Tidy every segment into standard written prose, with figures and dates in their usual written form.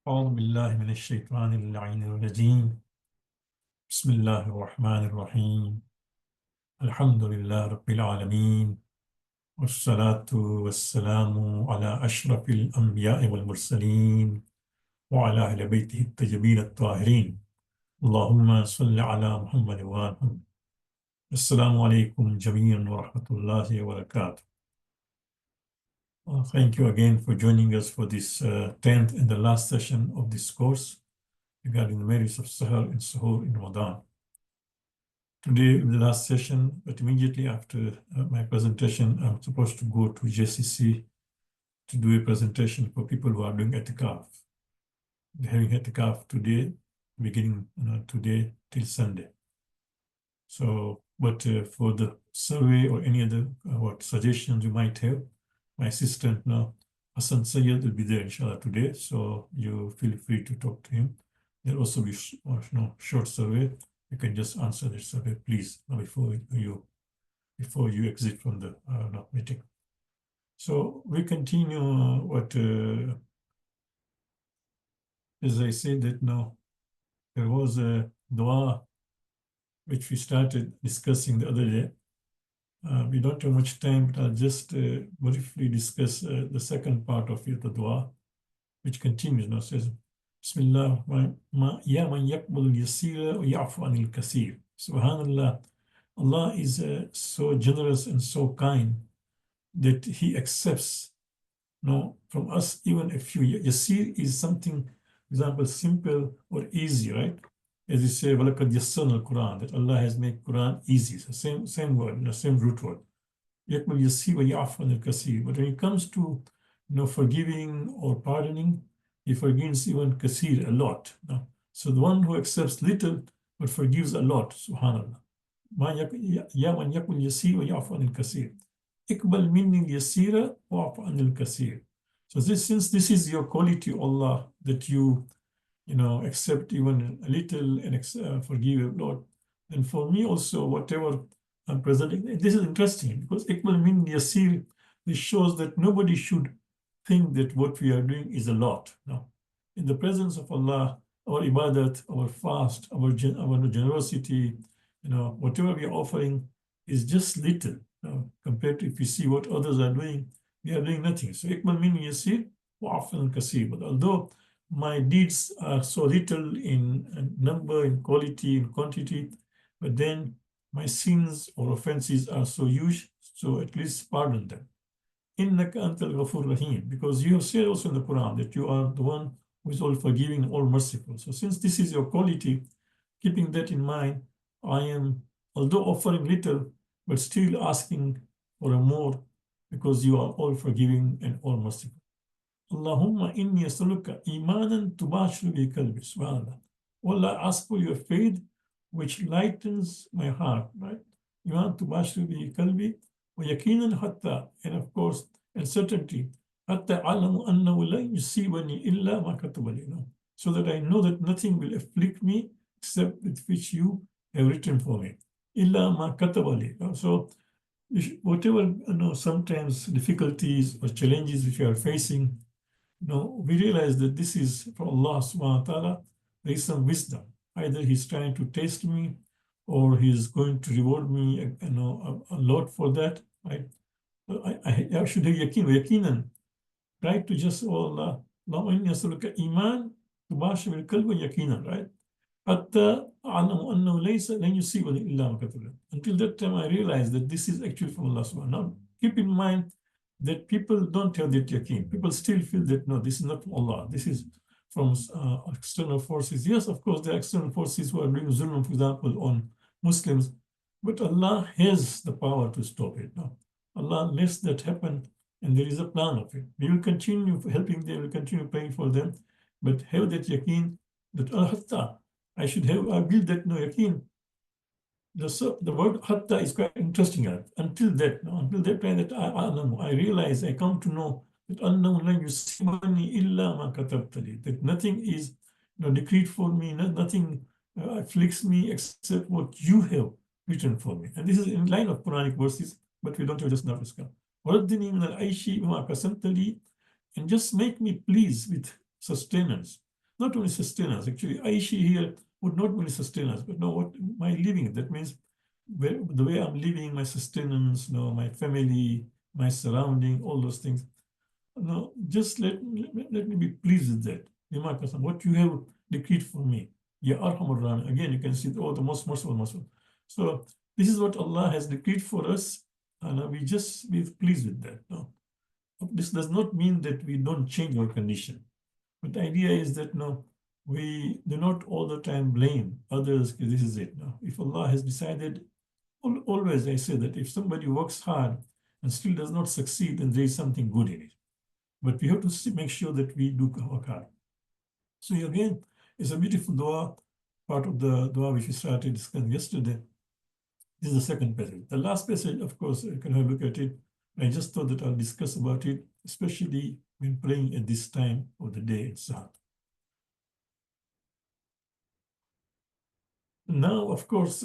أعوذ بالله من الشيطان اللعين الرجيم بسم الله الرحمن الرحيم الحمد لله رب العالمين والصلاة والسلام على أشرف الأنبياء والمرسلين وعلى أهل بيته الطيبين الطاهرين اللهم صل على محمد وآل محمد. السلام عليكم جميعا ورحمة الله وبركاته. Thank you again for joining us for this 10th and the last session of this course regarding the merits of Sahar and Suhūr in Ramadan. Today is the last session, but immediately after my presentation, I'm supposed to go to JCC to do a presentation for people who are doing etikaf. They're having etikaf today, beginning today till Sunday. So, but for the survey or any other what suggestions you might have, my assistant now, Hassan Sayyed, will be there inshallah today. So you feel free to talk to him. There'll also be short survey. You can just answer the survey, please, before you exit from the meeting. So we continue as I said that now there was a dua which we started discussing the other day. We don't have much time, but I'll just briefly discuss the second part of it, the dua, which continues now, says, Bismillah, ya man yaqbul al-yasira wa ya'fu anil kasir. Subhanallah, Allah is so generous and so kind that He accepts from us even a few. Yasir is something, for example, simple or easy, right? As you say, وَلَقَدْ يَسَّرْنَا al-Quran, that Allah has made Quran easy. So same word, same root word. يَقْبَلْ يَسِيرَ وَيَعْفُ عَنِ الْكَثِيرِ. But when it comes to forgiving or pardoning, He forgives even kasir, a lot. So the one who accepts little but forgives a lot, subhanallah. يَا مَنْ يَقْبَلْ يَسِيرَ وَيَعْفُ عَنِ الْكَثِيرِ. اقبل مني اليسير واعف عن الكثير. So since this is your quality, Allah, that you accept even a little and forgive a lot, then for me also, whatever I'm presenting, this is interesting because اقبل مني اليسير, this shows that nobody should think that what we are doing is a lot. No, in the presence of Allah, our ibadat, our fast, our generosity, whatever we are offering is just little. Compared to if you see what others are doing, we are doing nothing. So ikmal min yasir wa afan kasir. But although my deeds are so little in number, in quality, in quantity, but then my sins or offenses are so huge, so at least pardon them. Innaka antal ghafur rahim, because you have said also in the Quran that you are the one who is all forgiving and all merciful. So since this is your quality, keeping that in mind, I am, although offering little, but still asking for a more, because you are all forgiving and all merciful. Allahumma inni as'aluka imanan tubashiru bi qalbi. Subhanallah. Allah, I ask for your faith which lightens my heart, right? Iman tubashiru bi qalbi wa yaqinan hatta, and of course, and certainty, hatta alamu annahu la yusibani illa ma kataba li, so that I know that nothing will afflict me except with which you have written for me. Illa ma kataba li. So whatever sometimes difficulties or challenges which we are facing, we realize that this is from Allah subhanahu wa ta'ala. There is some wisdom. Either He's trying to test me or He's going to reward me a lot for that, right? I should have yaqinan. Try to just, Allah, Allahumma as'aluka iman tubashir bil qalbi yaqinan, right? Until that time, I realized that this is actually from Allah subhanahu wa ta'ala. Now, keep in mind that people don't have that yaqeen. People still feel that, no, this is not from Allah. This is from external forces. Yes, of course, there are external forces who are doing zulm, for example, on Muslims, but Allah has the power to stop it. No, Allah lets that happen, and there is a plan of it. We will continue helping them, we will continue praying for them, but have that yaqeen that hatta, I should have, I build that yaqeen. The word hatta is quite interesting. Until that time that I realize, I come to know that that nothing is decreed for me, nothing afflicts me except what you have written for me. And this is in line of Quranic verses, but we don't have just enough to come. And just make me pleased with sustenance. not only sustenance. Actually, Aishi here would not mean sustenance, but no, what my living. That means the way I'm living, my sustenance, my family, my surrounding, all those things. No, just let me be pleased with that. What you have decreed for me. Ya Arhamar Rahim. Again, you can see, oh, the most merciful. So this is what Allah has decreed for us, and we just be pleased with that. No, this does not mean that we don't change our condition. But the idea is that no, we do not all the time blame others. This is it. No, if Allah has decided, always I say that if somebody works hard and still does not succeed, then there is something good in it. But we have to make sure that we do work hard. So again, it's a beautiful dua, part of the dua which we started discussing yesterday. This is the second passage. The last passage, of course, you can have a look at it. I just thought that I'll discuss about it, especially when praying at this time of the day in Sahar. Now, of course,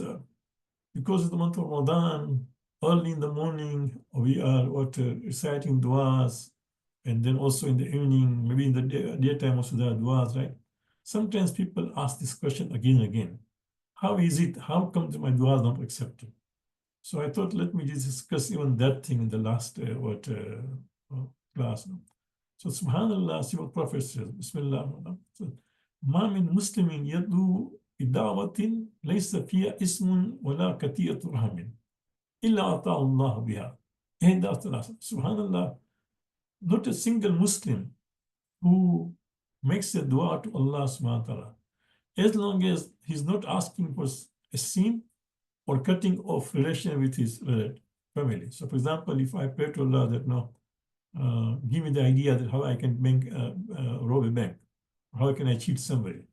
because of the month of Ramadan, early in the morning, we are reciting duas, and then also in the evening, maybe in the daytime also there are duas, right? Sometimes people ask this question again and again. How is it? How come my dua is not accepted? So I thought, let me just discuss even that thing in the last class. So Subhanallah, see what Prophet says. Bismillah. Ma min muslimin yadu bidawatin laysa fiha ismun wala katiyatu rahmin illa ata Allah biha. Subhanallah, not a single Muslim who makes a dua to Allah subhanahu wa ta'ala, as long as he's not asking for a sin or cutting off relation with his family. So for example, if I pray to Allah that no, give me the idea that how I can rob a bank, how can I cheat somebody,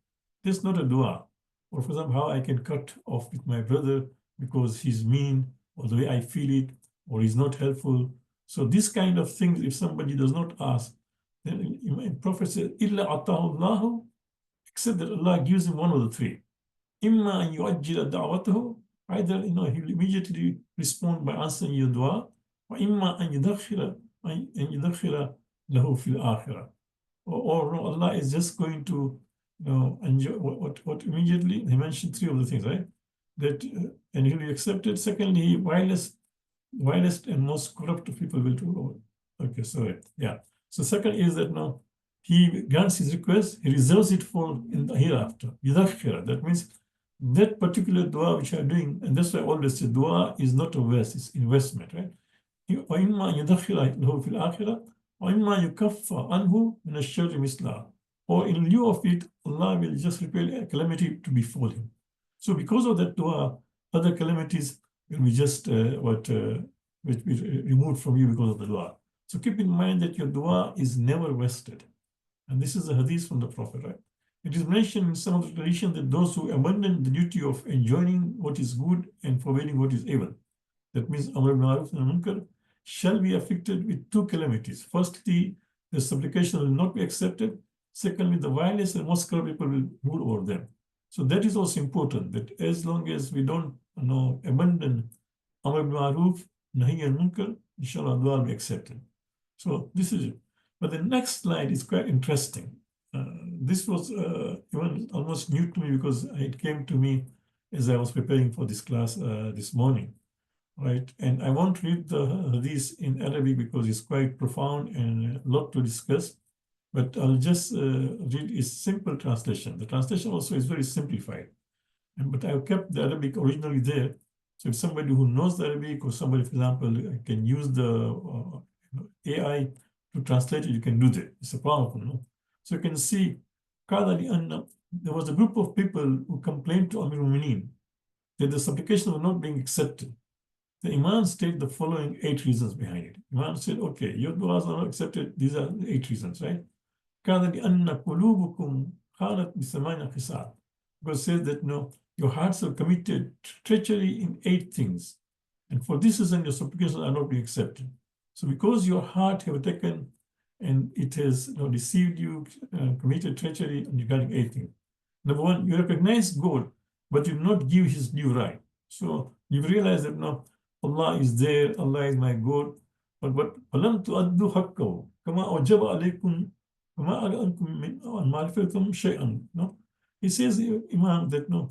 that's not a dua. Or for example, how I can cut off with my brother because he's mean or the way I feel it, or he's not helpful. So this kind of things, if somebody does not ask, then the Prophet said, "Illa atahu Allahu," except that Allah gives him one of the three. Imma an yu'ajjila da'watahu, either he'll immediately respond by answering your dua, or imma an yudakhira lahu fil akhirah. Or no, Allah is just going to enjoy what immediately. He mentioned three of the things, right? That and he'll be accepted. Secondly, vilest and most corrupt people will do. Okay, sorry. Yeah. So second is that now he grants his request, he reserves it for in the hereafter. That means that particular dua which you are doing, and that's why I always say dua is not a waste, it's investment, right? Or in lieu of it, Allah will just repel a calamity to befall him. So because of that dua, other calamities will be just removed from you because of the dua. So keep in mind that your dua is never wasted. And this is a hadith from the Prophet, right? It is mentioned in some of the tradition that those who abandon the duty of enjoining what is good and forbidding what is evil, that means Amr bil Ma'ruf and Munkar, shall be afflicted with two calamities. Firstly, the supplication will not be accepted. Secondly, the violence and most corrupt people will rule over them. So that is also important, that as long as we don't abandon Amr bil Ma'ruf, Nahi and Munkar, inshallah, dua will be accepted. So this is it. But the next slide is quite interesting. This was even almost new to me because it came to me as I was preparing for this class this morning, right? And I won't read the hadith in Arabic because it's quite profound and a lot to discuss, but I'll just read its simple translation. The translation also is very simplified, but I've kept the Arabic originally there. So if somebody who knows the Arabic or somebody, for example, can use the AI to translate it, you can do that. It's a powerful, no? So you can see, there was a group of people who complained to Amir al-Mu'mineen that the supplication was not being accepted. The Imam stated the following 8 reasons behind it. Imam said, okay, your du'as are not accepted. These are the 8 reasons, right? Because it says that no, your hearts are committed treachery in 8 things. And for this reason, your supplications are not being accepted. So because your heart have taken and it has deceived you, committed treachery regarding 8 things. Number 1, you recognize God, but you do not give his due right. So you realize that no, Allah is there, Allah is my God, but فَلَمْ تُؤَدُّوا حَقَّهُ كَمَا أَوْجَبَ عَلَيْكُمْ فما أنكم من معرفتكم شيئا. No, he says, Imam, that no,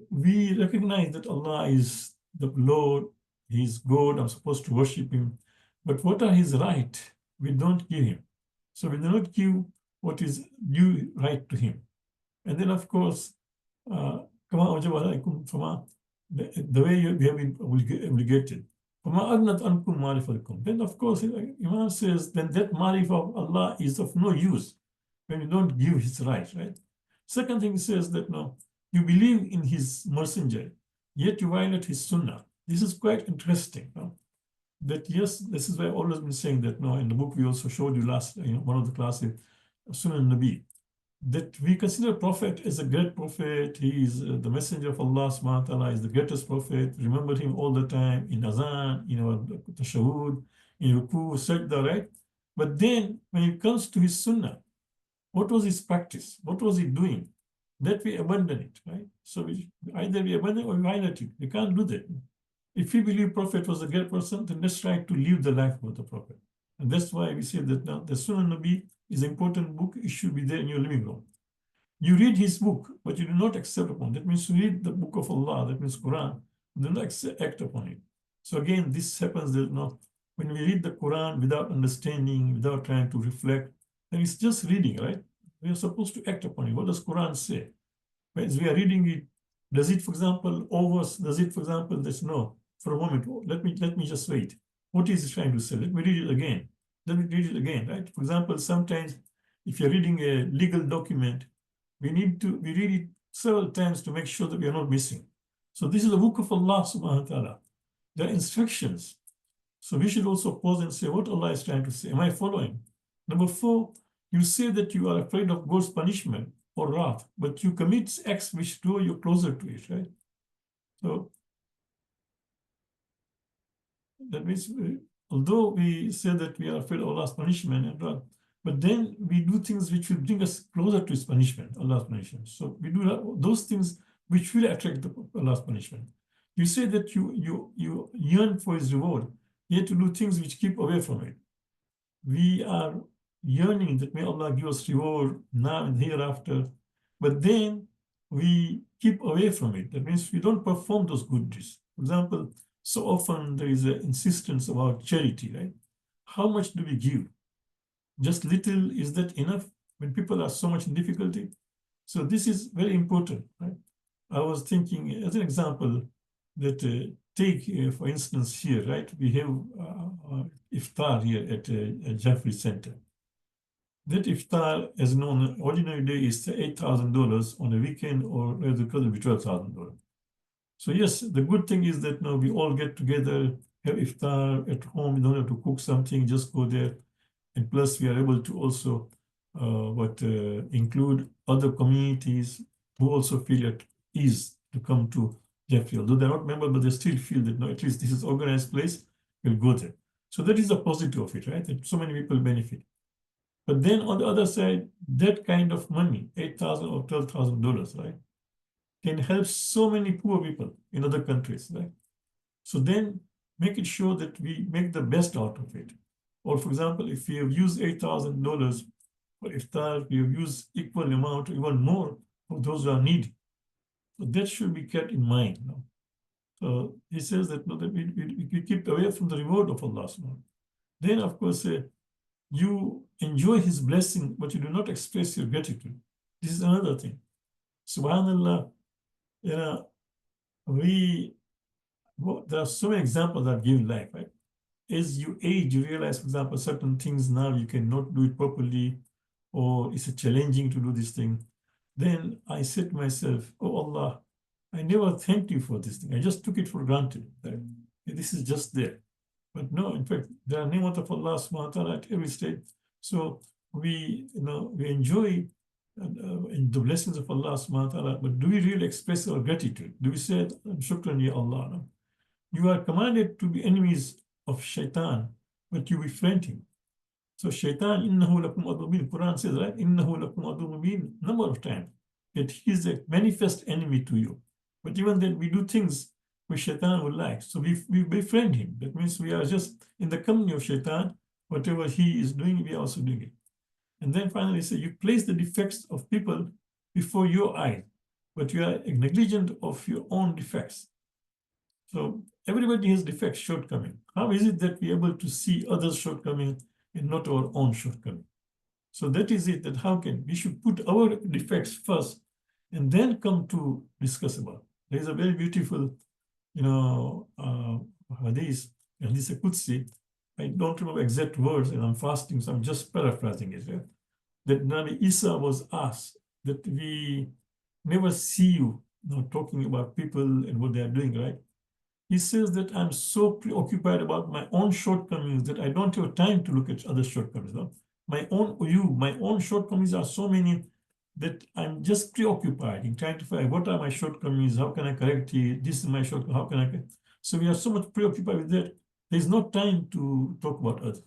we recognize that Allah is the Lord, He is God, I'm supposed to worship Him. But what are His right? We don't give Him. So we do not give what is due right to Him. And then, of course, uh, the way we have been obligated. Then, of course, Imam says, then that marif of Allah is of no use when you don't give His right? Second thing, he says that no, you believe in His messenger, yet you violate His sunnah. This is quite interesting. No? That yes, this is why I've always been saying that no, in the book we also showed you last, one of the classes, Sunan Nabi, that we consider Prophet as a great Prophet. He is the messenger of Allah subhanahu wa ta'ala, is the greatest Prophet. Remember him all the time in Azan, in our Tashahud, in Ruku, Sajda, right? But then when it comes to his Sunnah, what was his practice? What was he doing? That we abandon it, right? So either we abandon or we violate it. We can't do that. If we believe Prophet was a great person, then let's try to live the life of the Prophet. And that's why we say that now the Sunan Nabi is an important book. It should be there in your living room. You read his book, but you do not accept upon it. That means you read the book of Allah, that means Quran, do not act upon it. So again, this happens that when we read the Quran without understanding, without trying to reflect, then it's just reading, right? We are supposed to act upon it. What does Quran say? As we are reading it, does it, for example, does it, for example, that's no, for a moment, let me just wait. What is it trying to say? Let me read it again. Let me read it again, right? For example, sometimes if you're reading a legal document, we read it several times to make sure that we are not missing. So this is the book of Allah subhanahu wa ta'ala. There are instructions. So we should also pause and say what Allah is trying to say. Am I following? Number 4, you say that you are afraid of God's punishment or wrath, but you commit acts which draw you closer to it, right? So that means, although we say that we are afraid of Allah's punishment and wrath, but then we do things which will bring us closer to His punishment, Allah's punishment. So we do those things which will attract Allah's punishment. You say that you yearn for His reward, yet to do things which keep away from it. We are yearning that may Allah give us reward now and hereafter, but then we keep away from it. That means we don't perform those good deeds. For example, so often there is an insistence about charity, right? How much do we give? Just little, is that enough when people are so much in difficulty? So this is very important, right? I was thinking as an example that take, for instance, here, right? We have iftar here at Jeffrey Center. That iftar, as known, ordinary day is $8,000 on a weekend, or rather it could be $12,000. So yes, the good thing is that now we all get together, have iftar at home. You don't have to cook something, just go there. And plus we are able to also include other communities who also feel at ease to come to Jeffrey. Although they're not members, but they still feel that no, at least this is organized place, we'll go there. So that is the positive of it, right? That so many people benefit. But then on the other side, that kind of money, $8,000 or $12,000, right, can help so many poor people in other countries, right? So then make it sure that we make the best out of it. Or for example, if we have used $8,000 for iftar, we have used equal amount, even more for those who are needy. So that should be kept in mind. No? So he says that, no, that we keep away from the reward of Allah. No? Then, of course, you enjoy His blessing, but you do not express your gratitude. This is another thing. Subhanallah, you know, there are so many examples that give life, right? As you age, you realize, for example, certain things now you cannot do it properly, or it's challenging to do this thing. Then I said to myself, oh Allah, I never thanked you for this thing. I just took it for granted that this is just there. But no, in fact, there are ni'mat of Allah subhanahu wa ta'ala at every stage. So we enjoy in the blessings of Allah subhanahu wa ta'ala, but do we really express our gratitude? Do we say, shukran ya Allah? No? You are commanded to be enemies of shaitan, but you befriend him. So shaitan, innahu lakum adu mubin, Quran says, right? Innahu lakum adu mubin, number of times, that he is a manifest enemy to you. But even then, we do things which shaitan would like. So we befriend him. That means we are just in the company of shaitan. Whatever he is doing, we are also doing it. And then finally, say you place the defects of people before your eyes, but you are negligent of your own defects. So everybody has defects, shortcoming. How is it that we're able to see others' shortcoming and not our own shortcoming? So that is it, that how can we should put our defects first and then come to discuss about. There is a very beautiful, hadith, hadith Qudsi. I don't remember exact words and I'm fasting, so I'm just paraphrasing it. Right? That Nabi Isa was asked that we never see you, talking about people and what they are doing, right? He says that I'm so preoccupied about my own shortcomings that I don't have time to look at other shortcomings. No? My own shortcomings are so many that I'm just preoccupied in trying to find what are my shortcomings, how can I correct it, this is my shortcoming, how can I... So we are so much preoccupied with that, there's no time to talk about others.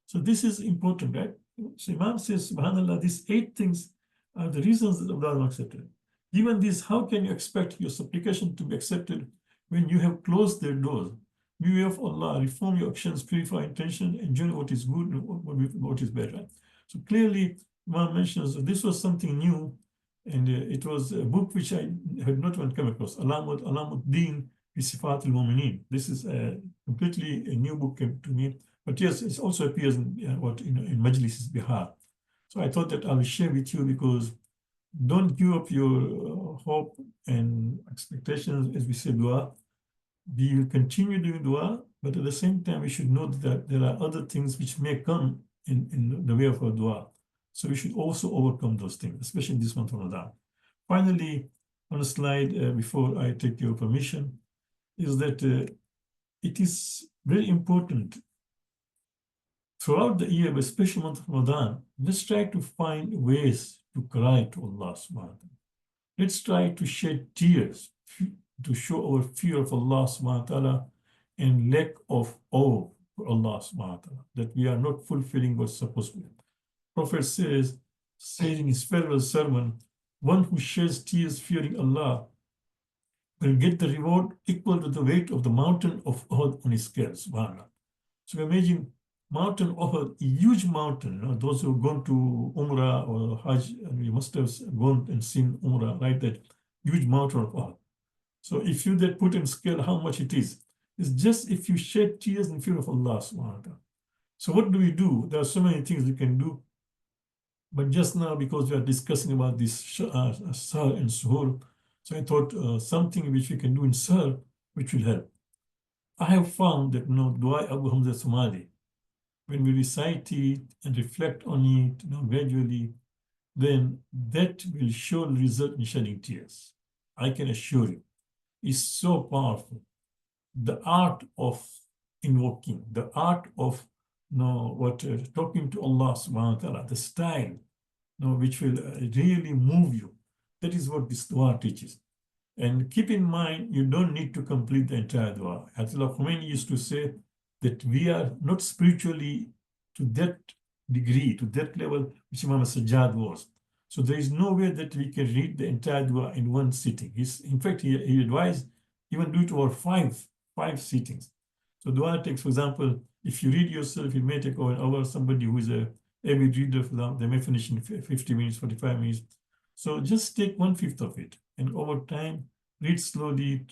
So this is important, right? So Imam says, subhanAllah, these 8 things are the reasons that Allah is accepted. Given this, how can you expect your supplication to be accepted when you have closed their doors? Beware of Allah, reform your actions, purify intention, enjoy what is good and what is bad. Right? So clearly, Imam mentions that this was something new, and it was a book which I had not even come across, Alamuddin bi Sifat al-Mu'minin. This is a completely a new book to me, but yes, it also appears in in Majlis Bihar. So I thought that I will share with you, because don't give up your hope and expectations. As we say, dua. We will continue doing dua, but at the same time, we should know that there are other things which may come in the way of our dua. So we should also overcome those things, especially in this month of Ramadan. Finally, on a slide, before I take your permission, is that it is very important throughout the year, but especially month of Ramadan, let's try to find ways to cry to Allah subhanahu wa ta'ala. Let's try to shed tears to show our fear of Allah subhanahu wa ta'ala and lack of awe for Allah subhanahu wa ta'ala, that we are not fulfilling what's supposed to be. Prophet says in his farewell sermon, one who sheds tears fearing Allah will get the reward equal to the weight of the mountain of Uhud on his scales. Subhanallah. So imagine mountain Uhud, a huge mountain. Those who have gone to Umrah or Hajj, and you must have gone and seen Umrah, right? That huge mountain of Uhud. So if you that put in scale how much it is, it's just if you shed tears in fear of Allah subhanahu wa ta'ala. So what do we do? There are so many things we can do. But just now, because we are discussing about this Sahar and Suhūr, so I thought something which we can do in Sahar, which will help. I have found that Dua Abu Hamza Somali, when we recite it and reflect on it gradually, then that will surely result in shedding tears. I can assure you. It's so powerful. The art of invoking, the art of talking to Allah subhanahu wa ta'ala, the style which will really move you. That is what this dua teaches. And keep in mind, you don't need to complete the entire dua. Ayatollah Khomeini used to say that we are not spiritually to that degree, to that level which Imam Sajjad was. So there is no way that we can read the entire dua in one sitting. In fact, he advised even do it over five sittings. So dua takes, for example, if you read yourself, it may take over an hour. Somebody who is a avid reader, for example, they may finish in 50 minutes, 45 minutes. So just take 1/5 of it, and over time, read slowly,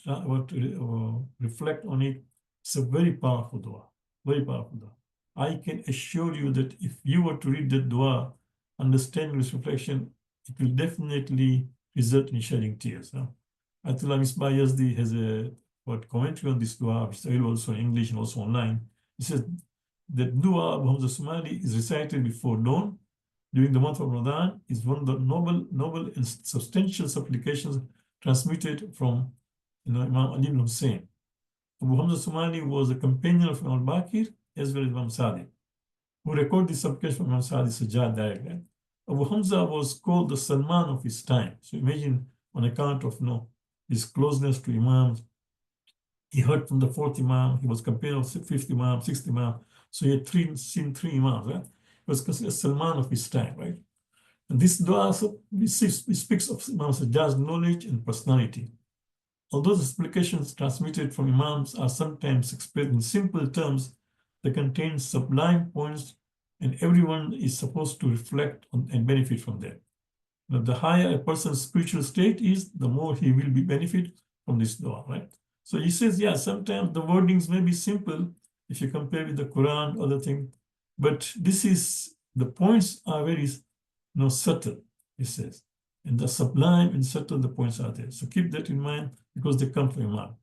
reflect on it. It's a very powerful dua, very powerful dua. I can assure you that if you were to read that dua, understand this reflection, it will definitely result in shedding tears. Ayatollah Misbah Yazdi has a commentary on this dua, which is available also in English and also online. He says that dua Abu Hamza Somali is recited before dawn during the month of Ramadan, is one of the noble and substantial supplications transmitted from Imam Ali ibn Hussein. Abu Hamza Somali was a companion of Imam al-Baqir as well as Imam Sadiq, who recorded this supplication from Imam Sadiq Sajjad directly. Abu Hamza was called the Salman of his time. So imagine, on account of his closeness to Imams, he heard from the fourth Imam, he was companion of fifth Imam, sixth Imam. So he had seen three Imams, right? He was considered Salman of his time, right? And this dua speaks of Imam Sajjad's knowledge and personality. Although the supplications transmitted from Imams are sometimes expressed in simple terms that contain sublime points and everyone is supposed to reflect on and benefit from that. Now, the higher a person's spiritual state is, the more he will be benefit from this dua, right? So he says, yeah, sometimes the wordings may be simple if you compare with the Quran, other thing, but this is, the points are very, subtle, he says. And the sublime and subtle the points are there. So keep that in mind because they come from Imam.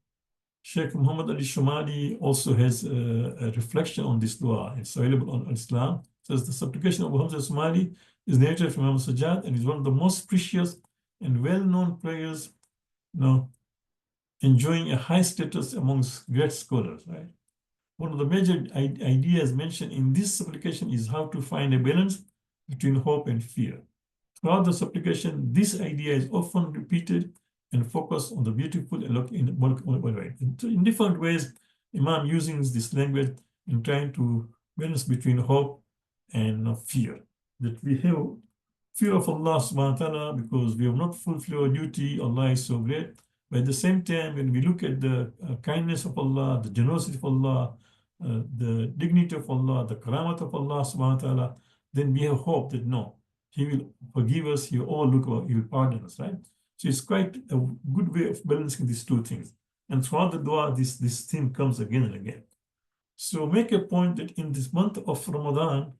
Sheikh Muhammad Ali Shumali also has a reflection on this dua. It's available on Islam. It says the supplication of Muhammad Shumali is narrated from Imam Sajjad and is one of the most precious and well-known prayers, enjoying a high status amongst great scholars, right? One of the major ideas mentioned in this supplication is how to find a balance between hope and fear. Throughout the supplication, this idea is often repeated and focused on the beautiful in different ways. Imam using this language in trying to balance between hope and fear. That we have fear of Allah subhanahu wa ta'ala because we have not fulfilled our duty. Allah is so great. But at the same time, when we look at the kindness of Allah, the generosity of Allah, the dignity of Allah, the karamat of Allah subhanahu wa ta'ala, then we have hope that no, He will forgive us, He will overlook, He will pardon us, right? So it's quite a good way of balancing these two things. And throughout the dua, this theme comes again and again. So make a point that in this month of Ramadan,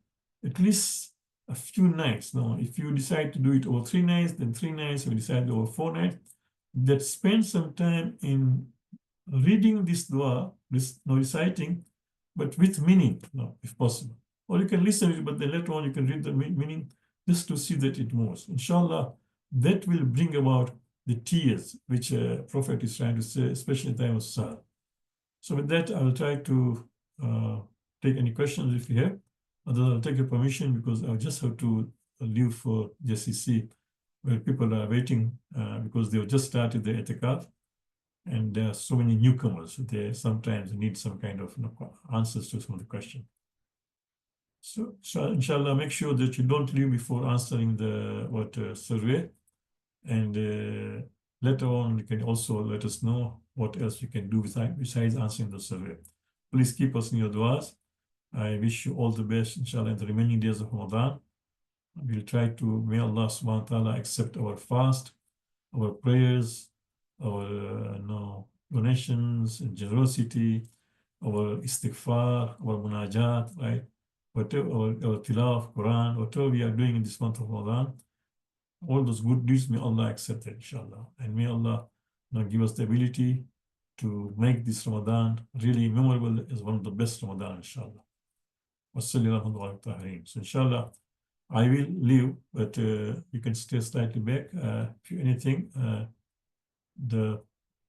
at least a few nights. Now, if you decide to do it over 3 nights, then 3 nights. If you decide over 4 nights, that spend some time in reading this dua, reciting, but with meaning, if possible. Or you can listen to it, but then later on you can read the meaning just to see that it moves. Inshallah, that will bring about the tears which Prophet is trying to say, especially in the time of Sahar. So with that, I will try to take any questions if you have. Otherwise, I'll take your permission because I just have to leave for JCC where people are waiting because they have just started the etikaf and there are so many newcomers. They sometimes need some kind of answers to some of the questions. So inshallah, make sure that you don't leave before answering the survey. And later on, you can also let us know what else you can do besides answering the survey. Please keep us in your du'as. I wish you all the best, inshallah, in the remaining days of Ramadan. We'll try to, may Allah subhanahu wa ta'ala accept our fast, our prayers, our donations and generosity, our istighfar, our munajat, right? Whatever, our tilawah, Quran, whatever we are doing in this month of Ramadan, all those good deeds, may Allah accept it, inshallah. And may Allah give us the ability to make this Ramadan really memorable as one of the best Ramadan, inshallah. So inshallah, I will leave, but you can stay slightly back. If you anything,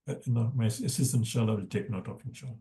my assistant, inshallah, will take note of, inshallah.